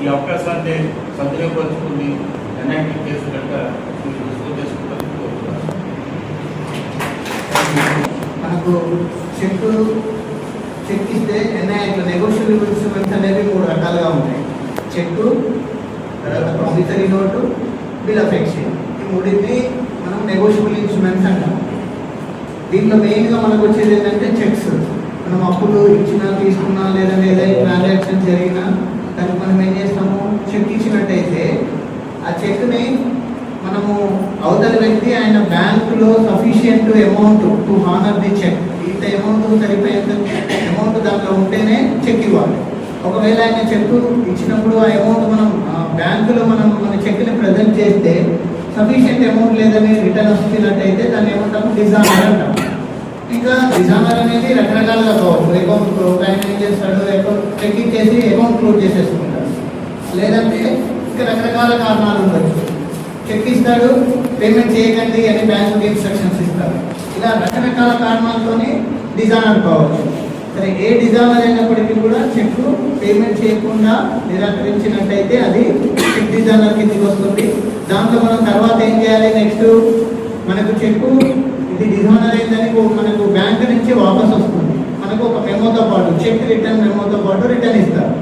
ఈ అవకాశాన్ని సద్వినియోగపరుచుకుని NIT case కనుక రిసీవ్ చేసుకుంటారని కోరుతున్నాను. మనకు చెక్ ఇస్తే ఎన్ఐటి నెగోషియబుల్ ఇన్స్ట్రుమెంట్స్ అనేవి 3 రకాలుగా ఉంటాయి. చెక్కు, తర్వాత promissory note, bill of exchange. ఈ మూడింటిని మనం నెగోషియబుల్ ఇన్స్ట్రుమెంట్స్ అంటాం. దీంట్లో మెయిన్గా మనకు వచ్చేది ఏంటంటే చెక్స్. మనం అప్పులు ఇచ్చినా తీసుకున్నా లేదంటే ఏదైనా ట్రాన్సాక్షన్ జరిగినా దానికి మనం ఏం చేస్తాము, చెక్ ఇచ్చినట్టయితే ఆ చెక్ని మనము అవతలి వ్యక్తి ఆయన బ్యాంకులో sufficient amount to honour the cheque, ఇంత అమౌంట్ సరిపోయేంత అమౌంట్ దాంట్లో ఉంటేనే చెక్ ఇవ్వాలి. ఒకవేళ ఆయన చెక్ ఇచ్చినప్పుడు ఆ అమౌంట్ మనం బ్యాంకులో మన చెక్ని ప్రజెంట్ చేస్తే సఫిషియంట్ అమౌంట్ లేదని రిటర్న్ వస్తున్నట్టయితే దాన్ని ఏమంటాము, డిజానర్ అంటాం. ఇంకా డిజానర్ అనేది రకరకాలుగా కావచ్చు. అకౌంట్ ఆయన ఏం చేస్తాడు, అకౌంట్ చెక్ ఇచ్చేసి అకౌంట్ క్లోజ్ చేసేసుకుంటాడు. లేదంటే ఇంకా రకరకాల కారణాలు ఉండొచ్చు. చెక్ ఇస్తాడు, పేమెంట్ చేయకండి అని బ్యాంకు ఇన్స్ట్రక్షన్స్ ఇస్తారు. ఇలా రకరకాల కారణాలతోని డిజానర్ కావచ్చు. సరే, ఏ డిజానర్ అయినప్పటికీ కూడా చెక్ పేమెంట్ చేయకుండా నిరాకరించినట్టయితే అది చెక్ డిజానర్ కిందకి వస్తుంది. దాంట్లో మనం తర్వాత ఏం చేయాలి, నెక్స్ట్ మనకు చెక్కు ఇది డిజానర్ అయిందని మనకు బ్యాంక్ నుంచి వాపస్ వస్తుంది. మనకు ఒక మెమోతో పాటు చెక్ రిటర్న్ మెమోతో పాటు రిటర్న్ ఇస్తారు.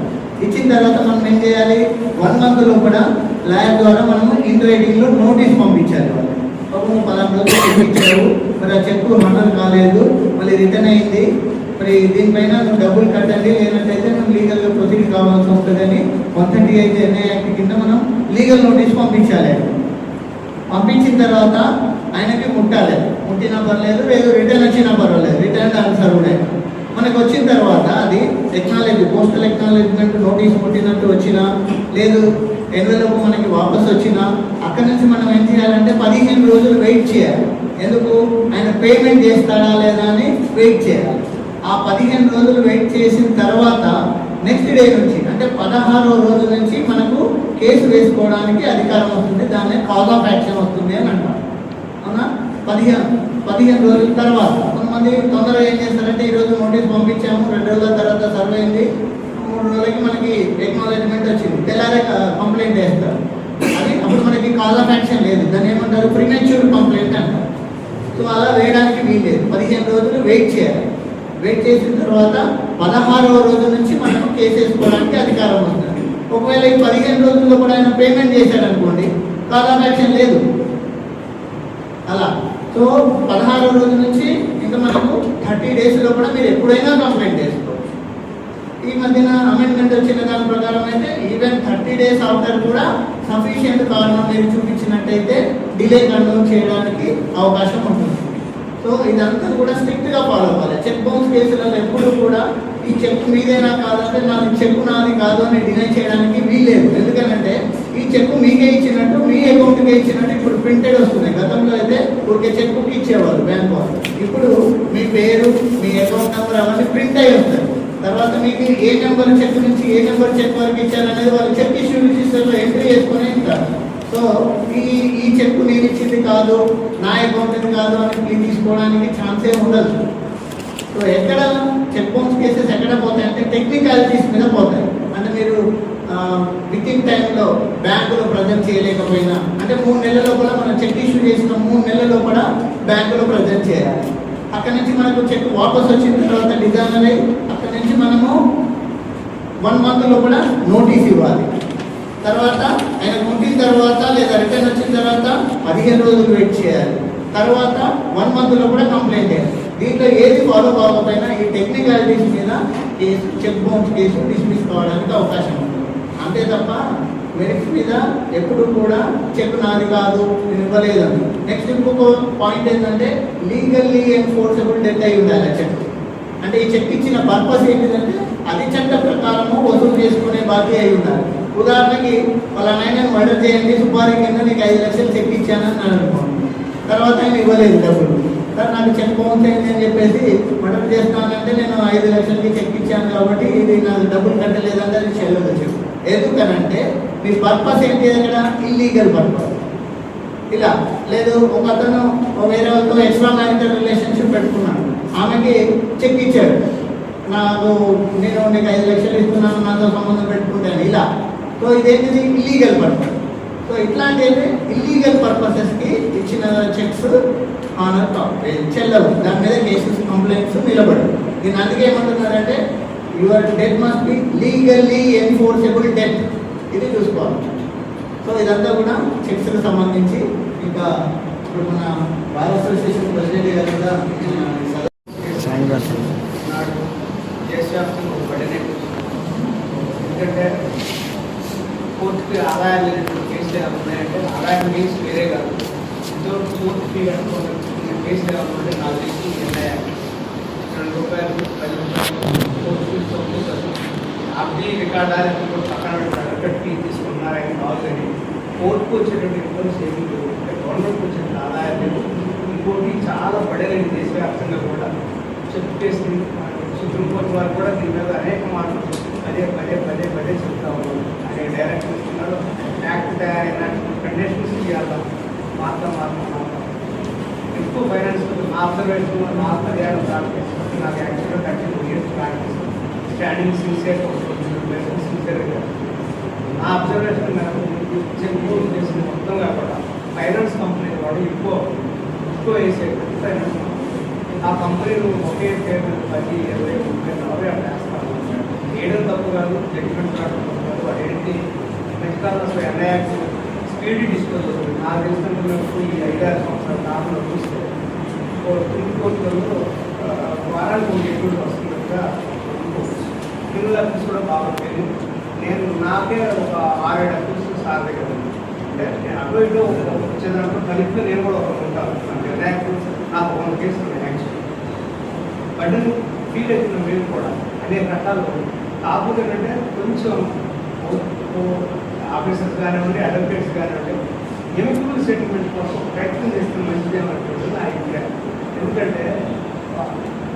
ఇచ్చిన తర్వాత మనం ఏం చేయాలి, 1 month లోపల లాయర్ ద్వారా మనము ఇన్ రైటింగ్లో నోటీస్ పంపించాలి. వాళ్ళు పలానా రోజు చెక్ ఇచ్చారు, మరి ఆ చెక్ హానర్ కాలేదు, మళ్ళీ రిటర్న్ అయింది, మరి దీనిపైన నువ్వు డబ్బులు కట్టండి, లేనట్టయితే మనం లీగల్గా ప్రొసీడ్ కావాల్సి ఉంటుందని 138 ఎన్ఐ యాక్ట్ కింద మనం లీగల్ నోటీస్ పంపించాలి. పంపించిన తర్వాత ఆయనకి ముట్టాలి, ముట్టినా పర్లేదు, లేదు రిటర్న్ వచ్చినా పర్వాలేదు, రిటర్న్ ఆన్సర్ కూడా మనకు వచ్చిన తర్వాత అది పోస్టల్ ఎక్నాలెడ్జ్మెంట్ నోటీస్ ముట్టినట్టు వచ్చినా, లేదు ఎన్వెలప్ మనకి వాపస్ వచ్చినా, అక్కడి నుంచి మనం ఏం చేయాలంటే 15 రోజులు వెయిట్ చేయాలి. ఎందుకు, ఆయన పేమెంట్ చేస్తాడా లేదా అని వెయిట్ చేయాలి. ఆ 15 రోజులు వెయిట్ చేసిన తర్వాత నెక్స్ట్ డే నుంచి అంటే 16వ రోజు నుంచి మనకు కేసు వేసుకోవడానికి అధికారం వస్తుంది. దాన్నే కాజ్ ఆఫ్ యాక్షన్ వస్తుంది అని అంటారు. అవునా, 15 రోజుల తర్వాత కొంతమంది తొందరగా ఏం చేస్తారంటే ఈరోజు నోటీస్ పంపించాము, 2 రోజుల తర్వాత సర్వ్ అయింది, 3 రోజులకి మనకి ఎక్నాలెడ్జ్మెంట్ వచ్చింది, తెల్లారే కంప్లైంట్ వేస్తారు. అది అప్పుడు మనకి కాజ్ ఆఫ్ యాక్షన్ లేదు, దాన్ని ఏమంటారు, ప్రీమెచ్యూర్ కంప్లైంట్ అంటారు. సో అలా వేయడానికి వీల్లేదు, 15 రోజులు వెయిట్ చేయాలి. వెయిట్ చేసిన తర్వాత 16వ రోజు నుంచి మనం కేసు వేసుకోవడానికి అధికారం వస్తుంది. ఒకవేళ ఈ 15 రోజుల్లో కూడా ఆయన పేమెంట్ చేశాడు అనుకోండి, కాజ్ ఆఫ్ యాక్షన్ లేదు. అలా సో 16వ రోజు నుంచి ఇంకా మనకు 30 daysలో కూడా మీరు ఎప్పుడైనా కంప్లైంట్ చేసుకోవచ్చు. ఈ మధ్యన అమెండ్మెంట్ వచ్చిన దాని ప్రకారం అయితే ఈవెన్ 30 days ఆఫ్టర్ కూడా సఫిషియంట్ కారణం మీరు చూపించినట్టయితే డిలే కంట్రోల్ చేయడానికి అవకాశం ఉంటుంది. సో ఇదంతా కూడా స్ట్రిక్ట్గా ఫాలో అవ్వాలి. చెక్ బౌన్స్ కేసులలో ఎప్పుడు కూడా ఈ చెక్ మీదేనా కాదంటే నాకు చెక్ నాది కాదు అని డినై చేయడానికి వీల్లేదు. ఎందుకంటే ఈ చెక్ మీకే ఇచ్చినట్టు, మీ అకౌంట్కే ఇచ్చినట్టు ఇప్పుడు ప్రింటెడ్ వస్తుంది. గతంలో అయితే ఊరికే చెక్ బుక్ ఇచ్చేవారు బ్యాంక్ వాళ్ళు. ఇప్పుడు మీ పేరు, మీ అకౌంట్ నెంబర్ అవన్నీ ప్రింట్ అయ్యి వస్తాయి. తర్వాత మీకు ఏ నెంబర్ చెక్ నుంచి ఏ నెంబర్ చెక్ వరకు ఇచ్చారనేది వాళ్ళు చెక్ ఇష్యూ రిజిస్టర్లో ఎంట్రీ చేసుకునే ఇస్తారు. సో ఈ చెక్ నేను ఇచ్చింది కాదు, నా అకౌంట్ కాదు అని తీసుకోవడానికి ఛాన్సే ఉండదు. సో ఎక్కడ చెక్ బౌన్స్ కేసెస్ ఎక్కడ పోతాయి అంటే టెక్నికాలిటీస్ మీద పోతాయి. అంటే మీరు విత్ ఇన్ టైంలో బ్యాంకులో ప్రజెంట్ చేయలేకపోయినా, అంటే 3 నెలల్లో కూడా మనం చెక్ ఇష్యూ చేసిన 3 నెలల్లో కూడా బ్యాంకులో ప్రజెంట్ చేయాలి. అక్కడి నుంచి మనకు చెక్ వాపస్ వచ్చిన తర్వాత డిజైనర్ అయ్యి అక్కడి నుంచి మనము 1 monthలో కూడా నోటీస్ ఇవ్వాలి. తర్వాత ఆయన ముట్టిన తర్వాత లేదా రిటర్న్ వచ్చిన తర్వాత 15 రోజులు వెయిట్ చేయాలి. తర్వాత 1 monthలో కూడా కంప్లైంట్ చేయాలి. దీంట్లో ఏది ఫాలో కాకపోయినా ఈ టెక్నికాలిటీస్ మీద case, cheque bounce case dismiss కావడానికి అవకాశం ఉంటుంది. అంతే తప్ప మెరిట్స్ మీద ఎప్పుడు కూడా చెక్ నాది కాదు, నేను ఇవ్వలేదని. నెక్స్ట్ ఇంకొక పాయింట్ ఏంటంటే లీగల్లీ ఎన్ఫోర్సబుల్ డెత్ అయి ఉండాలి చెక్. అంటే ఈ చెక్ ఇచ్చిన పర్పస్ ఏంటిదంటే అది చట్ట ప్రకారము వసూలు చేసుకునే బాధ్యత అయి ఉండాలి. ఉదాహరణకి వాళ్ళ నాయన మర్డర్ చేయండి, సుపారీ కింద నీకు 5 లక్షలు చెక్ ఇచ్చానని నేను అనుకోండి, తర్వాత ఆయన ఇవ్వలేదు డబ్బులు, సార్ నాకు చెక్ బౌన్స్ అయింది అని చెప్పేసి మర్డర్ చేస్తానంటే నేను 5 లక్షలకి చెక్ ఇచ్చాను కాబట్టి ఇది నాకు డబ్బులు కట్టలేదంటే అది చెల్లదు చెప్పు. ఎందుకనంటే మీ పర్పస్ ఏంటి, అక్కడ ఇల్లీగల్ పర్పస్. ఇలా లేదు, ఒక అతను వేరే వాళ్ళతో ఎక్స్ట్రా మ్యారిటల్ రిలేషన్షిప్ పెట్టుకున్నాడు, ఆమెకి చెక్ ఇచ్చాడు, నేను నీకు 5 లక్షలు ఇస్తున్నాను, నాతో సంబంధం పెట్టుకుంటాను. ఇలా సో ఇదేంటిది ఇల్లీగల్ పర్పస్. సో ఇట్లాంటి ఇల్లీగల్ పర్పసెస్కి ఇచ్చిన చెక్స్ ఆనర్ చెల్లవు, దాని మీద కేసెస్ కంప్లైంట్స్ నిలబడవు. దీని అందుకే ఏమంటున్నారంటే your debt must be legally enforceable debt, ఇది చూసుకోవాలి. సో ఇదంతా కూడా చెక్స్కి సంబంధించి. ఇంకా ఇప్పుడు మన బార్ అసోసియేషన్ ప్రెసిడెంట్ గారు కూడా నాడు దేశవ్యాప్తంగా ఒక పడినట్టు, ఎందుకంటే కోర్టుకి ఆదాయాలు లేనటువంటి కేసులు ఏమైనా ఉన్నాయంటే ఆదాయం మీన్స్ వేరే కాదు, ఇంతవరకు కోర్టు ఫీ కట్టుకోవాలి కేసులు ఏమైనా ఉంటే నాకు తెలిసి ₹2, ₹10 కోర్టు ఫీజు తగ్గుతుంది. అవి రికార్డ్ కూడా పక్కన పెట్టారు, ఫీ తీసుకున్నారు ఆయన ఆల్రెడీ. కోర్టుకు వచ్చేటువంటి ఇన్కమ్స్ ఏమీ లేవు, అంటే గవర్నమెంట్కి వచ్చేటువంటి ఆదాయాలు లేవు. ఇంకోటి చాలా పడేలేదు దేశవ్యాప్తంగా కూడా చెప్పేసి సుప్రీంకోర్టు వారు కూడా దీని మీద అనేక మార్పులు పదే చెప్తా ఉన్నారు. ఆయన డైరెక్షన్ ఇస్తున్నారు, యాక్ట్ తయారైన కండిషన్స్ ఇవ్వాలి, మాత్రం ఎక్కువ ఫైనాన్స్ నా అబ్జర్వేషన్ నా పర్యాటన ప్రాక్టీస్ నాకు యాక్చువల్గా 32 years ప్రాక్టీస్ స్టాండింగ్ సిన్సియర్ సిన్సియర్గా నా అబ్జర్వేషన్ చెక్ చేసిన మొత్తం కాకుండా ఫైనాన్స్ కంపెనీ వాడు ఎక్కువ వేసేది ఫైనాన్స్ ఆ కంపెనీలు ఒకే పేరు 10, 20, 30 అట్లా వేస్తాను. వేయడం తప్పు కాదు, జడ్జిమెంట్ రావడం తప్పు కాదు. అదేంటి మెడికల్ ఎన్ఐఆర్స్ స్పీడీ డిస్పోజ్ అవుతుంది. నాకు తెలిసినప్పుడు ఈ 5-6 సంవత్సరాల కాలంలో చూస్తే సుప్రీంకోర్టులలో వారానికి 1 ఎప్పుడు వస్తున్నట్టుగా క్రిమినల్ అఫీస్ కూడా బాగుంటుంది. నేను నాకే ఒక 6-7 అఫీస్ సార్ దగ్గర అంటే నేను అటు ఇటు వచ్చేదాంట్లో కలిపి నేను కూడా ఒక ఉంటాను. అంటే నాకు 100 కేసులు ఉన్నాయి యాక్చువల్లీ. బట్ ఫీల్ అవుతున్న మేము కూడా అనేక రకాలు. కాకపోతే ఏంటంటే కొంచెం ఆఫీసర్స్ కానివ్వండి, అడ్వకేట్స్ కానివ్వండి, ఎమికబుల్ సెటిల్మెంట్ కోసం ప్రయత్నం చేస్తున్న మంచిది ఏమంటుంది నా అభిప్రాయం. ఎందుకంటే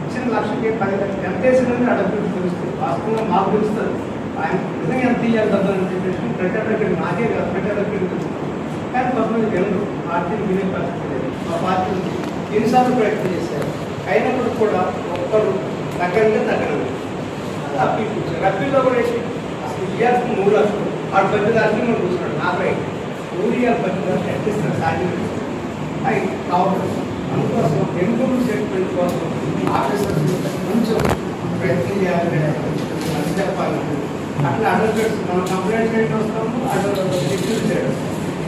ఇచ్చిన లక్షకి 10 లక్షలు ఎంత వేసినా అడ్వకేట్ తెలుస్తుంది, వాస్తవంగా మాకు తెలుస్తుంది. ఆయన నిజంగా ఎంత ఇయ్యాలి డబ్బులు అని చెప్పేసి ప్రతి అడ్వకేట్ నాకే కాదు ప్రతి అడ్వకేట్ తెలుస్తుంది. కానీ కొంతమంది వెళ్ళరు, పార్టీని వినే పరిస్థితి లేదు. మా పార్టీ ఎన్నిసార్లు ప్రయత్నం చేశారు, అయినప్పుడు కూడా ఒక్కరు తగ్గలేదు. రబ్బీలో కూడా అసలు ఇయ్యాల్సిన 3 లక్షలు వాడు పెద్ద అగ్రిమెంట్ కూర్చున్నాడు. నాకు 100 పెద్ద ఎట్టిస్తారు సాధ్యం అవి కావట్లేదు. అందుకోసం ఎన్కౌంటర్ స్టేట్మెంట్ కోసం ఆఫీసర్స్ కొంచెం ప్రయత్నం చేయాలని అది చెప్పాలి. అట్లా అడ్వకేట్స్ మనం కంప్లైంట్ చేయడం వస్తాము, రిక్యూజ్ చేయడం,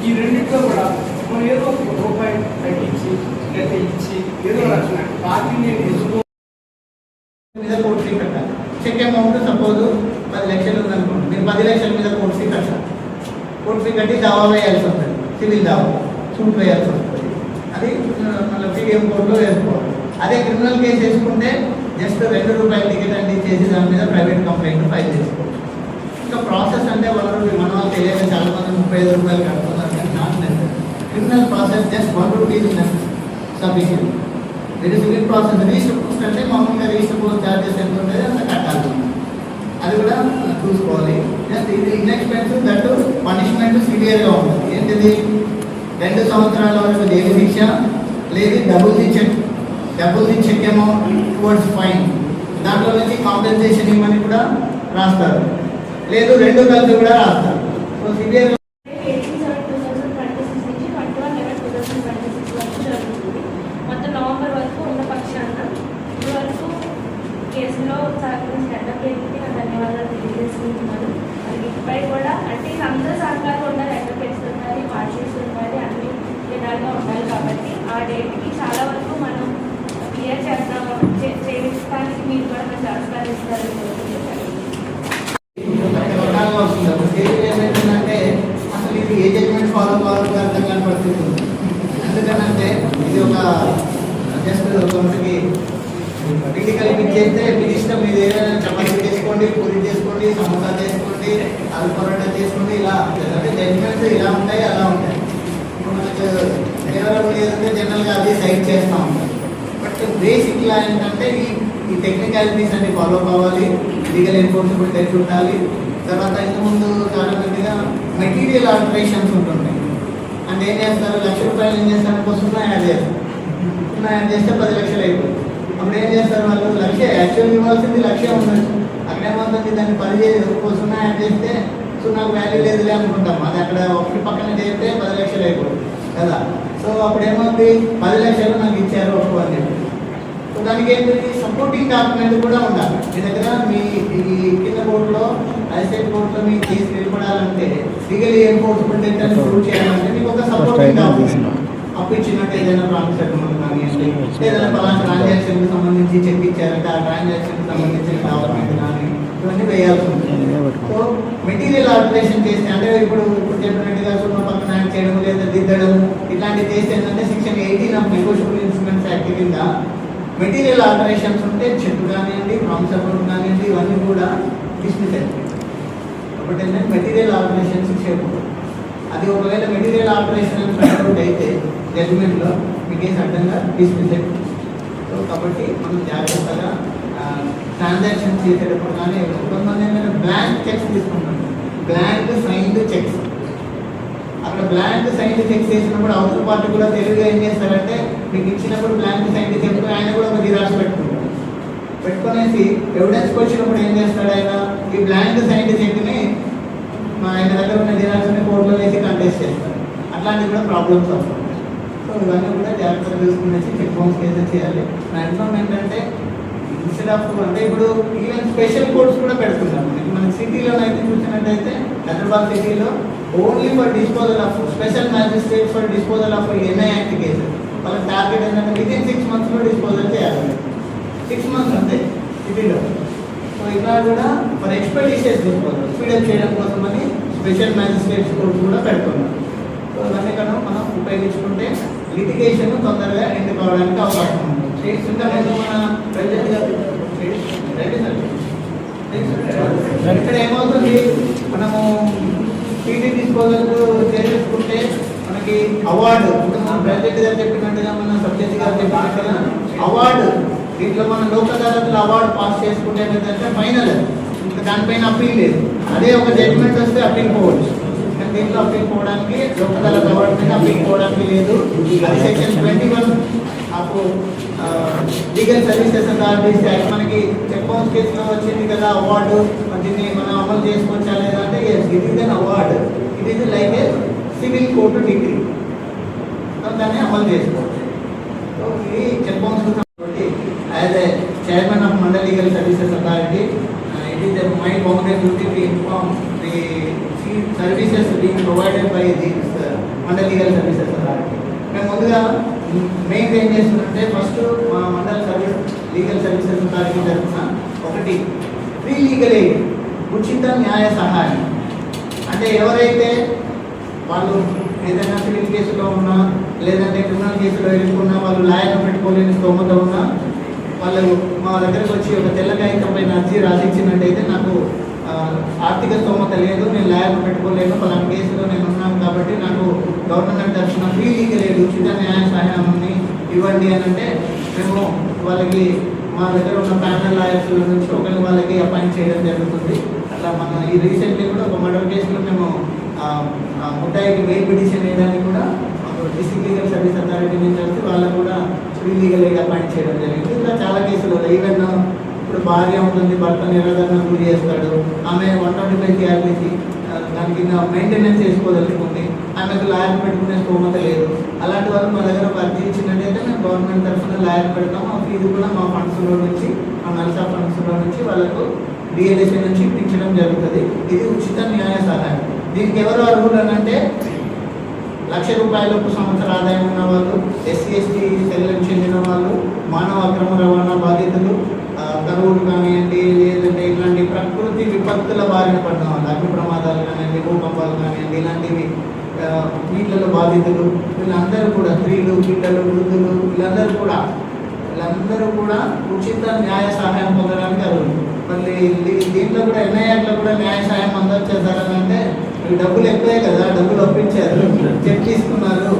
ఈ రెండింటిలో కూడా మనం ఏదో ₹1 తగ్గించి లేదా ఇచ్చి ఏదో రక్షణ పార్టీని మీద కోర్టు ఫీ కట్టాలి. చెక్ అమౌంట్ సపోజ్ 10 లక్షలు ఉందనుకోండి, మీరు 10 లక్షల మీద కోర్టు ఫీ కట్టాలి. కోర్టు ఫీ కట్టి దావా వేయాల్సి ఉంటుంది, సివిల్ దావా సూట్ వేయాల్సి వస్తుంది. అది మళ్ళీ పీడిఎం కోర్టులో వేసుకోవాలి. అదే క్రిమినల్ కేసు వేసుకుంటే జస్ట్ ₹2 టికెట్ అంటే చేసి దాని మీద ప్రైవేట్ కంప్లైంట్ ఫైల్ చేసుకోవచ్చు. ఇంకా ప్రాసెస్ అంటే వాళ్ళు మన వాళ్ళు తెలియక చాలా మంది ₹35 కడుతున్నారు, కానీ not necessary. Criminal process just ₹1 sufficient. ఇది సివిల్ ప్రాసెస్ రిజిస్టర్ పోస్ట్ అంటే మామూలుగా రిజిస్టర్ పోస్ట్ ఛార్జెస్ ఎంత ఉంటుంది అంత కట్టాలి, అది కూడా చూసుకోవాలి. జస్ట్ ఇది ఇన్ఎక్స్పెన్సివ్, దట్ పనిష్మెంట్ సివియర్గా ఉంటుంది. ఏంటిది 2 సంవత్సరాల వరకు జైలు శిక్ష, లేదు double the check amount towards fine, దాంట్లో నుంచి కాంపెన్సేషన్ ఇవ్వమని కూడా రాస్తారు, లేదు 2 కలిసి కూడా రాస్తారు. సో సివియర్ కేసులో సహకరించిన అడ్వకేట్కి నా ధన్యవాదాలు తెలియజేసుకుంటున్నాను. ఇకపై కూడా అంటే అందరూ సహకారం ఉండాలి, అడ్వకేట్స్ ఉండాలి, పార్టీస్ ఉండాలి, అన్ని విధాలుగా ఉండాలి. కాబట్టి ఆ డేట్కి చాలా వరకు మనం క్లియర్ చేస్తాము, చేయించడానికి మీరు కూడా మనం సహకరిస్తారు. ఏమైందంటే అసలు ఇది ఏ జడ్జ్మెంట్ ఫాలో కావాలో అర్థం కాని పరిస్థితి ఉంది. ఎందుకంటే ఇది ఒక జస్ట్ కొంతకి క్రిటికల్ చేస్తే మీ ఇష్టం, మీరు ఏదైనా చపాతీ చేసుకోండి, పూరి చేసుకోండి, సమోసా చేసుకోండి, ఆలు పరోటా చేసుకోండి, ఇలా అంటే జడ్జ్మెంట్స్ ఇలా ఉంటాయి అలా ఉంటాయి. ఇప్పుడు మనకు కేవలం ఏదంటే జనరల్గా అది సైడ్ చేస్తూ ఉంటాం. బట్ బేసిక్ లా ఏంటంటే ఈ టెక్నికాలిటీస్ అన్ని ఫాలో కావాలి, లీగల్ ఎన్ఫోర్స్మెంట్ ఎట్లా ఉండాలి. తర్వాత ఇంతకుముందు చాలా పెద్దగా మెటీరియల్ ఆల్టరేషన్స్ ఉంటుంటాయి. అంటే ఏం చేస్తారు, ₹1,00,000 ఏం చేస్తారు, సున్నా యాడ్ చేస్తారు. సున్నా యాడ్ చేస్తే 10 లక్షలు అయిపోతుంది. అప్పుడు ఏం చేస్తారు వాళ్ళు, 1,00,000 యాక్చువల్ ఇవ్వాల్సింది 1,00,000 ఉండొచ్చు, అక్కడేమవుతుంది దాన్ని 10 సున్నా యాడ్ చేస్తే సో నాకు వాల్యూ లేదులే అనుకుంటాం. అది అక్కడ ఒకటి పక్కన చేస్తే 10 లక్షలు అయిపోతుంది కదా. సో అప్పుడు ఏమవుతుంది, 10 లక్షలు నాకు ఇచ్చారు ఒప్పు అని చెప్పి. సో దానికి ఏంటి, సపోర్టింగ్ డాక్యుమెంట్ కూడా ఉండాలి మీ దగ్గర. మీ ఈ కింద కోర్టులో, ఐసెట్ కోర్టులో మీ కేసు నిలబడాలంటే లీగల్ ఎన్ఫోర్స్మెంట్ అని ప్రూవ్ చేయాలంటే మీకు ఒక సపోర్టింగ్ డాక్యుమెంట్ అప్పు ఇచ్చినట్టు ఏదైనా ప్రామిస్ అగ్రిమెంట్ కానివ్వండి, ఏదైనా పలానా ట్రాన్సాక్షన్కి సంబంధించి చెక్ ఇచ్చారంటే ఆ ట్రాన్సాక్షన్కి సంబంధించిన డాక్యుమెంట్ కానీ ఇవన్నీ వేయాల్సి ఉంటుంది. సో మెటీరియల్ ఆల్టరేషన్ చేస్తే అంటే ఇప్పుడు చెప్పినట్టుగా సున్నా పక్కన యాడ్ చేయడం లేదా దిద్దడం ఇట్లాంటివి చేస్తే ఏంటంటే section 18 of negotiable instruments act కింద మెటీరియల్ ఆల్టరేషన్స్ ఉంటే చెక్ కానివ్వండి, ప్రామిస్ అగ్రిమెంట్ కానివ్వండి, ఇవన్నీ కూడా డిస్మిస్ అయిపోతాయి. కాబట్టి ఏంటంటే మెటీరియల్ ఆల్టరేషన్స్ చేయకూడదు. అది ఒకవేళ మెటీరియల్ ఆల్టరేషన్ ఫైండ్ అయితే జడ్జిమెంట్లో మీ కేసు అడ్డంగా డిస్మిస్ అయిపోతుంది. సో కాబట్టి మనం జాగ్రత్తగా ట్రాన్సాక్షన్ చేసేటప్పుడు కానీ కొంతమంది ఏంటంటే బ్లాంక్ చెక్స్ తీసుకుంటాం, బ్లాంక్ సైన్డ్ చెక్స్. అక్కడ బ్లాంక్ సైన్డ్ చెక్స్ వేసినప్పుడు అవతల పార్టీ కూడా తెలుగుగా ఏం చేస్తారంటే మీకు ఇచ్చినప్పుడు బ్లాంక్ సైన్డ్ చెక్ ఆయన కూడా ఒక జిరాక్స్ పెట్టుకుంటారు. పెట్టుకునేసి ఎవిడెన్స్కి వచ్చినప్పుడు ఏం చేస్తాడు ఆయన, ఈ బ్లాంక్ సైన్డ్ చెక్ని ఆయన దగ్గర ఉన్న జిరాక్స్ని కోర్టులో వేసి కంటెస్ట్ చేస్తారు. అట్లాంటివి కూడా ప్రాబ్లమ్స్ వస్తాయి. సో ఇవన్నీ కూడా జాగ్రత్తగా చూసుకునేసి చెక్ బౌన్స్ కేసెస్ చేయాలి. మ్యాక్సిమం ఏంటంటే ఇన్స్టెడ్ ఆఫ్ అంటే ఇప్పుడు ఈవెన్ స్పెషల్ కోర్ట్స్ కూడా పెడుతున్నాం. మనకి సిటీలో అయితే చూసినట్టయితే హైదరాబాద్ సిటీలో only for disposal of special magistrate for disposal of NI act cases. వాళ్ళకి టార్గెట్ ఏంటంటే వితిన్ 6 months డిస్పోజల్ చేయాలి. 6 months అంతే సిటీలో. సో ఇలా కూడా ఫర్ ఎక్స్పెడిషియస్ డిస్పోజల్ స్పీడప్ చేయడం కోసం అని స్పెషల్ మ్యాజిస్ట్రేట్స్ కోర్ట్స్ కూడా పెడుతున్నారు. సో ఇవన్నీ కూడా మనం ఉపయోగించుకుంటే లిటిగేషన్ తొందరగా ఎండ్ కావడానికి అవకాశం ఉంది. ఇంకా నేను మన ఇక్కడ ఏమవుతుంది, మనము పీటీ డిస్పోజల్ చేసేసుకుంటే మనకి అవార్డు మన ప్రెసిడెంట్ గారు చెప్పినట్టుగా, మన సబ్జెక్ట్ గారు చెప్పినట్టుగా అవార్డు దీంట్లో మన లోక్ అదాలత్లో అవార్డు పాస్ చేసుకుంటే ఏంటంటే ఫైనల్, ఇంకా దానిపైన అప్పీల్ లేదు. అదే ఒక జడ్జిమెంట్ వస్తే అప్పీల్ పోవచ్చు. కానీ దీంట్లో అప్పీల్ పోవడానికి లోక్ అదాలత్ అవార్డు మీద అప్పీల్ పోవడానికి లేదు. అది section 21 of legal services authorities act. మనకి చెక్ బౌన్స్ కేసులో వచ్చింది కదా అవార్డు, దీన్ని మనం అమలు చేసుకోవచ్చా లేదా అంటే it is an award, it is like A civil court degree, దాన్ని అమలు చేసుకోవచ్చు. సో ఇది చెక్ బౌన్స్ కాబట్టి as a chairman of mandal legal services authority it is my boundary duty to inform the services being provided by this mandal legal services authority. మేము ముందుగా main ఏం చేస్తుందంటే first మా మండల్ లీగల్ సర్వీసెస్ అథారిటీ తరఫున ఒకటి free legal aid, ఉచిత న్యాయ సహాయం. అంటే ఎవరైతే వాళ్ళు ఏదైనా సివిల్ కేసులో ఉన్నా లేదంటే క్రిమినల్ కేసులో ఇరుక్కున్నా, వాళ్ళు లాయర్ను పెట్టుకోలేని స్తోమత ఉన్నా, వాళ్ళు మా దగ్గరకు వచ్చి ఒక తెల్ల కాగితం పైన అర్జీ రాసిచ్చినట్టయితే నాకు ఆర్థిక స్తోమత లేదు, నేను లాయర్ను పెట్టుకోలేను, పలానా కేసులో నేను ఉన్నాను కాబట్టి నాకు గవర్నమెంట్ తరఫున ఫ్రీ లీగల్ ఎయిడ్ ఉచిత న్యాయ సహాయాన్ని ఇవ్వండి అని అంటే మేము వాళ్ళకి మా దగ్గర ఉన్న ప్యానల్ లాయర్స్ నుంచి ఒకరిని వాళ్ళకి అపాయింట్ చేయడం జరుగుతుంది. అట్లా మన ఈ రీసెంట్లీ కూడా ఒక మర్డర్ కేసులో మేము ముద్దాయికి మెయిల్ పిటిషన్ వేయడానికి కూడా డిస్ట్రిక్ట్ లీగల్ సర్వీస్ అథారిటీ నుంచి వచ్చి వాళ్ళకు కూడా ఫ్రీ లీగల్ ఎయిడ్ అపాయింట్ చేయడం జరిగింది. ఇలా చాలా కేసులు ఈవెన్ ఇప్పుడు భార్య ఉంటుంది, భర్త నిరాదరణ గురి చేస్తాడు, ఆమె 125 CRPC దాని కింద మెయింటెనెన్స్ చేసుకోదలుచుకుంది, ఆమెకు లాయర్ పెట్టుకునే స్తోమత లేదు. అలాంటి వాళ్ళు మా దగ్గర అర్జీ ఇచ్చినట్టయితే మేము గవర్నమెంట్ తరఫున లాయర్ పెడతాము. ఆ ఫీజు కూడా మా ఫండ్స్లో నుంచి, మా నల్సా ఫండ్స్లో నుంచి వాళ్ళకు డిఎల్ఎస్ఏ నుంచి ఇప్పించడం జరుగుతుంది. ఇది ఉచిత న్యాయ సహాయం. దీనికి ఎవరు అర్హులు అని అంటే ₹1,00,000 సంవత్సర ఆదాయం ఉన్న వాళ్ళు, SC ST తెగలకు చెందిన వాళ్ళు, మానవ అక్రమ రవాణా బాధితులు, కరువులు కానివ్వండి లేదంటే ఇలాంటి ప్రకృతి విపత్తుల బారిన పడిన వాళ్ళు, అగ్ని ప్రమాదాలు కానివ్వండి, భూకంపాలు కానివ్వండి, ఇలాంటివి నీళ్ళలో బాధితులు, వీళ్ళందరూ కూడా స్త్రీలు, పిల్లలు, వృద్ధులు, వీళ్ళందరూ కూడా ఉచిత న్యాయ సహాయం పొందడానికి అర్హులు. మళ్ళీ దీంట్లో కూడా ఎన్ఐఆర్లో కూడా న్యాయ సహాయం అందజేస్తారని అంటే డబ్బులు ఎక్కువే కదా, డబ్బులు ఒప్పించారు, చెక్ తీసుకున్నారు,